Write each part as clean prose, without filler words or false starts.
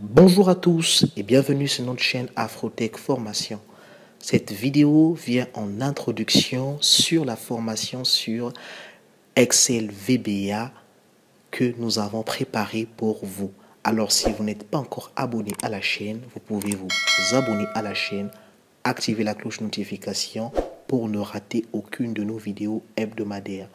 Bonjour à tous et bienvenue sur notre chaîne Afrotech Formation. Cette vidéo vient en introduction sur la formation sur Excel VBA que nous avons préparée pour vous. Alors si vous n'êtes pas encore abonné à la chaîne, vous pouvez vous abonner à la chaîne, activer la cloche notification pour ne rater aucune de nos vidéos hebdomadaires.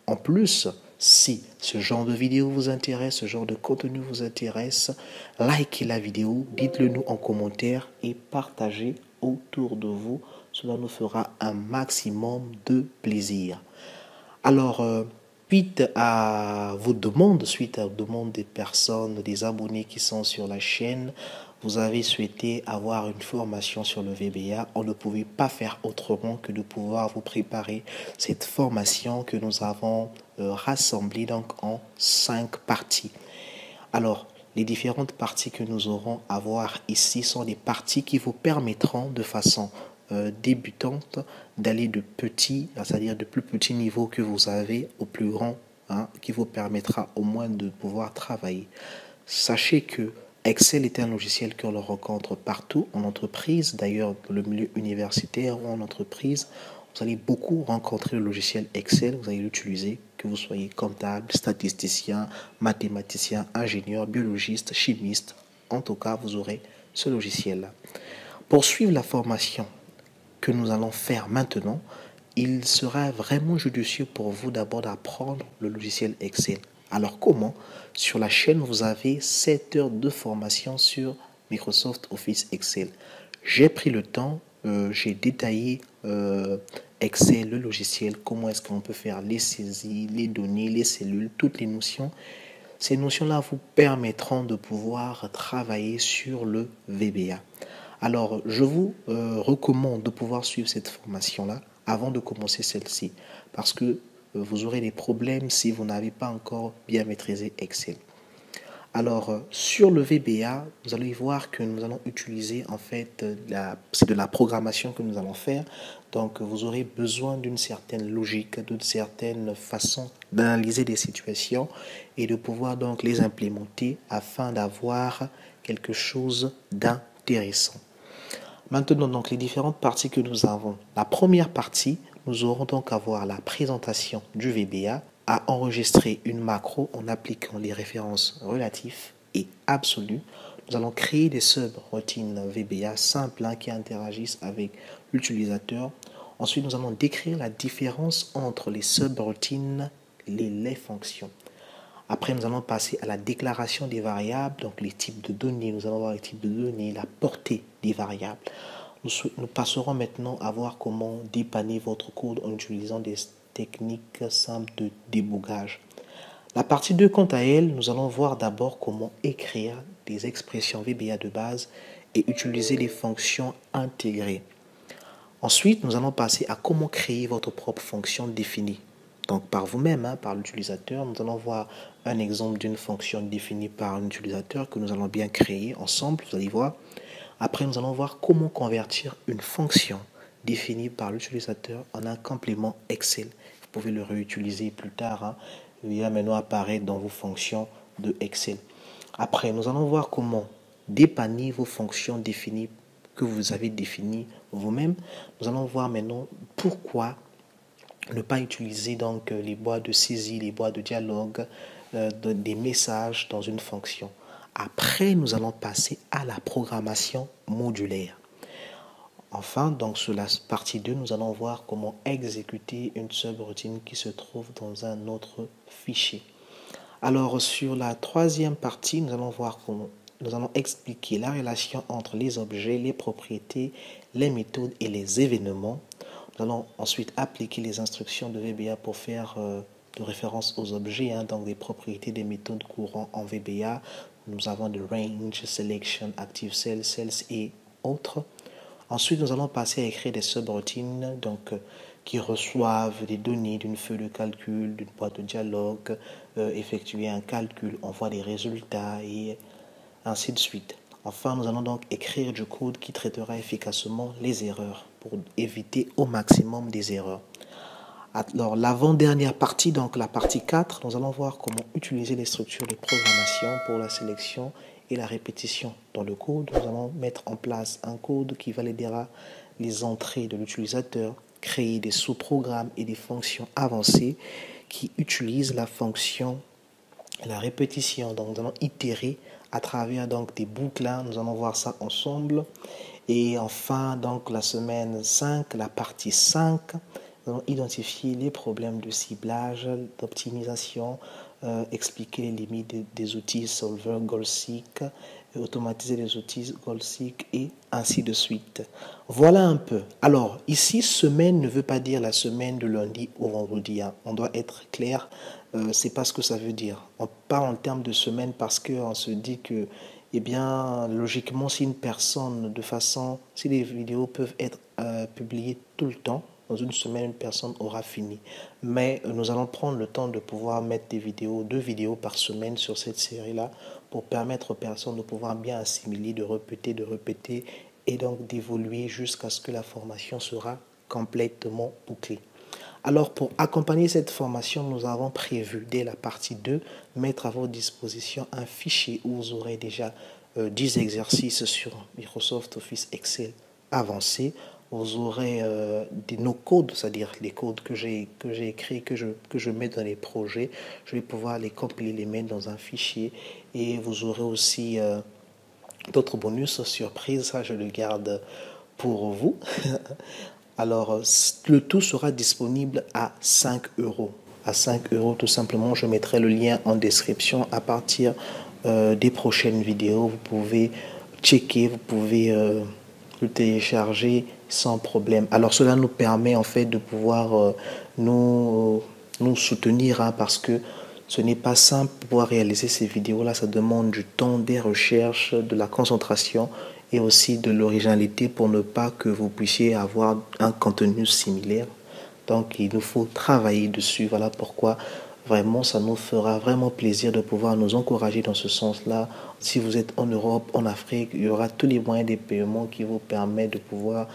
En plus, si ce genre de vidéo vous intéresse, ce genre de contenu vous intéresse, likez la vidéo, dites-le nous en commentaire et partagez autour de vous. Cela nous fera un maximum de plaisir. Alors, suite à vos demandes, suite aux demandes des personnes, des abonnés qui sont sur la chaîne, vous avez souhaité avoir une formation sur le VBA. On ne pouvait pas faire autrement que de pouvoir vous préparer cette formation que nous avons rassemblée donc en 5 parties. Alors, les différentes parties que nous aurons à voir ici sont des parties qui vous permettront de façon débutante d'aller de petit, c'est-à-dire de plus petit niveau que vous avez au plus grand, qui vous permettra au moins de pouvoir travailler. Sachez que Excel est un logiciel qu'on le rencontre partout en entreprise, d'ailleurs dans le milieu universitaire ou en entreprise. Vous allez beaucoup rencontrer le logiciel Excel, vous allez l'utiliser, que vous soyez comptable, statisticien, mathématicien, ingénieur, biologiste, chimiste. En tout cas, vous aurez ce logiciel-là. Pour suivre la formation que nous allons faire maintenant, il sera vraiment judicieux pour vous d'abord d'apprendre le logiciel Excel. Alors comment? Sur la chaîne, vous avez 7 heures de formation sur Microsoft Office Excel. J'ai pris le temps, j'ai détaillé Excel, le logiciel, comment est-ce qu'on peut faire les saisies, les données, les cellules, toutes les notions. Ces notions-là vous permettront de pouvoir travailler sur le VBA. Alors, je vous recommande de pouvoir suivre cette formation-là avant de commencer celle-ci, parce que vous aurez des problèmes si vous n'avez pas encore bien maîtrisé Excel. Alors, sur le VBA, vous allez voir que nous allons utiliser, en fait, c'est de la programmation que nous allons faire. Donc, vous aurez besoin d'une certaine logique, d'une certaine façon d'analyser des situations et de pouvoir donc les implémenter afin d'avoir quelque chose d'intéressant. Maintenant, donc, les différentes parties que nous avons. La première partie, nous aurons donc à voir la présentation du VBA, à enregistrer une macro en appliquant les références relatives et absolues. Nous allons créer des subroutines VBA simples qui interagissent avec l'utilisateur. Ensuite, nous allons décrire la différence entre les subroutines et les fonctions. Après, nous allons passer à la déclaration des variables, donc les types de données. Nous allons voir les types de données, la portée des variables. Nous passerons maintenant à voir comment dépanner votre code en utilisant des techniques simples de débogage. La partie 2, quant à elle, nous allons voir d'abord comment écrire des expressions VBA de base et utiliser les fonctions intégrées. Ensuite, nous allons passer à comment créer votre propre fonction définie. Donc par vous-même, par l'utilisateur, nous allons voir un exemple d'une fonction définie par un utilisateur que nous allons bien créer ensemble, vous allez voir. Après, nous allons voir comment convertir une fonction définie par l'utilisateur en un complément Excel. Vous pouvez le réutiliser plus tard. Il va maintenant apparaître dans vos fonctions de Excel. Après, nous allons voir comment dépanner vos fonctions définies que vous avez définies vous-même. Nous allons voir maintenant pourquoi ne pas utiliser donc les boîtes de saisie, les boîtes de dialogue, des messages dans une fonction. Après, nous allons passer à la programmation modulaire. Enfin, donc sur la partie 2, nous allons voir comment exécuter une subroutine qui se trouve dans un autre fichier. Alors, sur la troisième partie, nous allons voir comment nous allons expliquer la relation entre les objets, les propriétés, les méthodes et les événements. Nous allons ensuite appliquer les instructions de VBA pour faire de référence aux objets, donc des propriétés, des méthodes courantes en VBA. Nous avons de range, selection, active cell, cells et autres. Ensuite, nous allons passer à écrire des subroutines qui reçoivent des données d'une feuille de calcul, d'une boîte de dialogue, effectuer un calcul, on voit des résultats et ainsi de suite. Enfin, nous allons donc écrire du code qui traitera efficacement les erreurs pour éviter au maximum des erreurs. Alors, l'avant-dernière partie, donc la partie 4, nous allons voir comment utiliser les structures de programmation pour la sélection et la répétition. Dans le code, nous allons mettre en place un code qui validera les entrées de l'utilisateur, créer des sous-programmes et des fonctions avancées qui utilisent la fonction la répétition. Donc nous allons itérer à travers donc des boucles. Nous allons voir ça ensemble. Et enfin, donc la semaine 5, la partie 5, nous allons identifier les problèmes de ciblage, d'optimisation, expliquer les limites des outils Solver, Goalseek, automatiser les outils Goalseek et ainsi de suite. Voilà un peu. Alors ici, semaine ne veut pas dire la semaine de lundi au vendredi. On doit être clair. C'est pas ce que ça veut dire. On parle en termes de semaine parce qu'on se dit que, eh bien, logiquement, si une personne, si les vidéos peuvent être publiées tout le temps, dans une semaine, une personne aura fini. Mais nous allons prendre le temps de pouvoir mettre deux vidéos par semaine sur cette série-là pour permettre aux personnes de pouvoir bien assimiler, de répéter et donc d'évoluer jusqu'à ce que la formation sera complètement bouclée. Alors, pour accompagner cette formation, nous avons prévu, dès la partie 2, mettre à votre disposition un fichier où vous aurez déjà 10 exercices sur Microsoft Office Excel avancé. Vous aurez nos codes, c'est-à-dire les codes que j'ai écrits, que je mets dans les projets. Je vais pouvoir les compiler, les mettre dans un fichier. Et vous aurez aussi d'autres bonus surprises. Ça, je le garde pour vous. Alors, le tout sera disponible à 5 euros. À 5 euros, tout simplement, je mettrai le lien en description à partir des prochaines vidéos. Vous pouvez checker, vous pouvez le télécharger sans problème. Alors, cela nous permet en fait de pouvoir nous soutenir parce que ce n'est pas simple de pouvoir réaliser ces vidéos-là. Ça demande du temps, des recherches, de la concentration et aussi de l'originalité pour ne pas que vous puissiez avoir un contenu similaire. Donc, il nous faut travailler dessus. Voilà pourquoi vraiment, ça nous fera vraiment plaisir de pouvoir nous encourager dans ce sens-là. Si vous êtes en Europe, en Afrique, il y aura tous les moyens de paiement qui vous permettent de pouvoir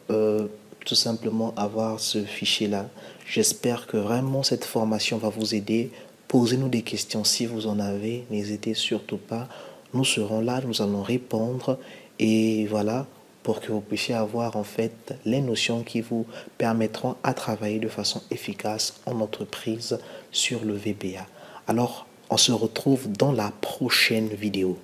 tout simplement avoir ce fichier-là. J'espère que vraiment cette formation va vous aider. Posez-nous des questions si vous en avez. N'hésitez surtout pas. Nous serons là, nous allons répondre. Et voilà, pour que vous puissiez avoir en fait les notions qui vous permettront à travailler de façon efficace en entreprise sur le VBA. Alors, on se retrouve dans la prochaine vidéo.